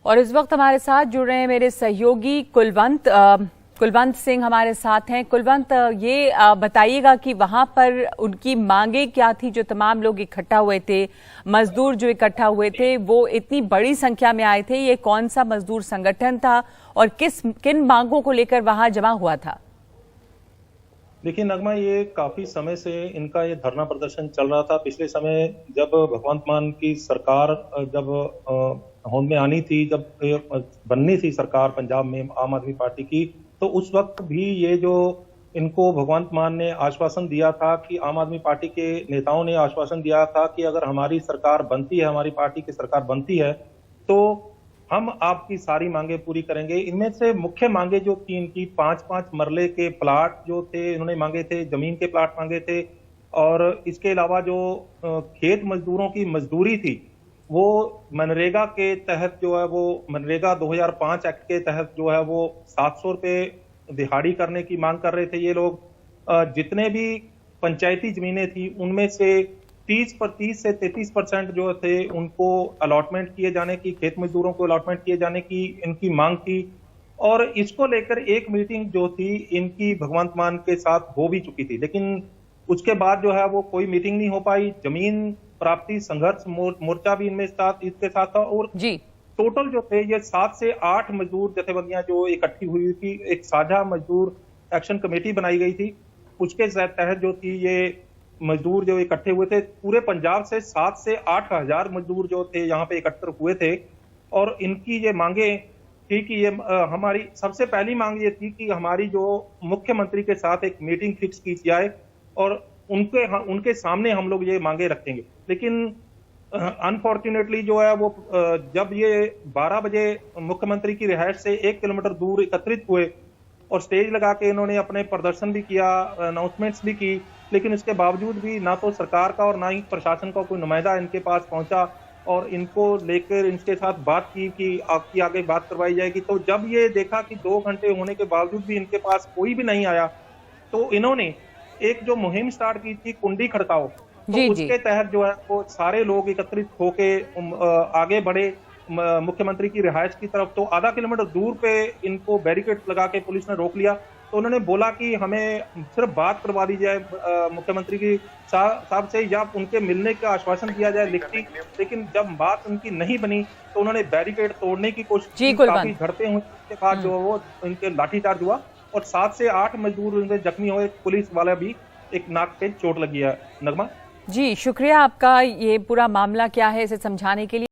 और इस वक्त हमारे साथ जुड़ रहे हैं मेरे सहयोगी कुलवंत सिंह हमारे साथ हैं। कुलवंत, ये बताइएगा कि वहां पर उनकी मांगे क्या थी जो तमाम लोग इकट्ठा हुए थे, मजदूर जो इकट्ठा हुए थे वो इतनी बड़ी संख्या में आए थे, ये कौन सा मजदूर संगठन था और किन मांगों को लेकर वहां जमा हुआ था? देखिए नगमा, ये काफी समय से इनका ये धरना प्रदर्शन चल रहा था। पिछले समय जब भगवंत मान की सरकार जब होंद में आनी थी, जब बननी थी सरकार पंजाब में आम आदमी पार्टी की, तो उस वक्त भी ये जो इनको भगवंत मान ने आश्वासन दिया था कि आम आदमी पार्टी के नेताओं ने आश्वासन दिया था कि अगर हमारी सरकार बनती है, हमारी पार्टी की सरकार बनती है, तो हम आपकी सारी मांगे पूरी करेंगे। इनमें से मुख्य मांगे जो थी इनकी 5-5 मरले के प्लाट जो थे इन्होंने मांगे थे, जमीन के प्लाट मांगे थे, और इसके अलावा जो खेत मजदूरों की मजदूरी थी वो मनरेगा के तहत जो है वो मनरेगा 2005 एक्ट के तहत जो है वो 700 रुपये दिहाड़ी करने की मांग कर रहे थे ये लोग। जितने भी पंचायती जमीनें थी उनमें से 30 से 33% जो थे उनको अलॉटमेंट किए जाने की, खेत मजदूरों को अलॉटमेंट किए जाने की इनकी मांग थी। और इसको लेकर एक मीटिंग जो थी इनकी भगवंत मान के साथ हो भी चुकी थी, लेकिन उसके बाद जो है वो कोई मीटिंग नहीं हो पाई। जमीन प्राप्ति संघर्ष मोर्चा भी इनमें इसके साथ था, और जी टोटल जो थे ये 7 से 8 मजदूर जथेबंदियां जो इकट्ठी हुई थी, एक साझा मजदूर एक्शन कमेटी बनाई गई थी। उसके तहत जो थी ये मजदूर जो इकट्ठे हुए थे, पूरे पंजाब से 7 से 8 हजार मजदूर जो थे यहाँ पे एकत्र हुए थे। और इनकी ये मांगे थी कि ये हमारी सबसे पहली मांग ये थी कि हमारी जो मुख्यमंत्री के साथ एक मीटिंग फिक्स की जाए और उनके सामने हम लोग ये मांगे रखेंगे। लेकिन अनफॉर्चुनेटली जो है वो जब ये 12 बजे मुख्यमंत्री की रिहायश से 1 किलोमीटर दूर एकत्रित हुए और स्टेज लगा के इन्होंने अपने प्रदर्शन भी किया, अनाउंसमेंट्स भी की, लेकिन इसके बावजूद भी ना तो सरकार का और ना ही प्रशासन का कोई नुमाइंदा इनके पास पहुंचा और इनको लेकर इनके साथ बात की कि आपकी आगे बात करवाई जाएगी। तो जब ये देखा कि 2 घंटे होने के बावजूद भी इनके पास कोई भी नहीं आया, तो इन्होंने एक जो मुहिम स्टार्ट की थी कुंडी खड़काओ, तो उसके तहत जो है वो सारे लोग एकत्रित होके आगे बढ़े मुख्यमंत्री की रिहायश की तरफ। तो आधा किलोमीटर दूर पे इनको बैरिकेड लगा के पुलिस ने रोक लिया। तो उन्होंने बोला कि हमें सिर्फ बात करवा दी जाए मुख्यमंत्री की साहब से, या उनके मिलने का आश्वासन दिया जाए लिखती। लेकिन जब बात उनकी नहीं बनी तो उन्होंने बैरिकेड तोड़ने की कोशिश की। काफी झड़पें हुई, उसके बाद जो वो इनके लाठीचार्ज हुआ और 7 से 8 मजदूर जख्मी हुए। पुलिस वाला भी एक नाक पे चोट लगी है। नगमा जी, शुक्रिया आपका ये पूरा मामला क्या है इसे समझाने के लिए।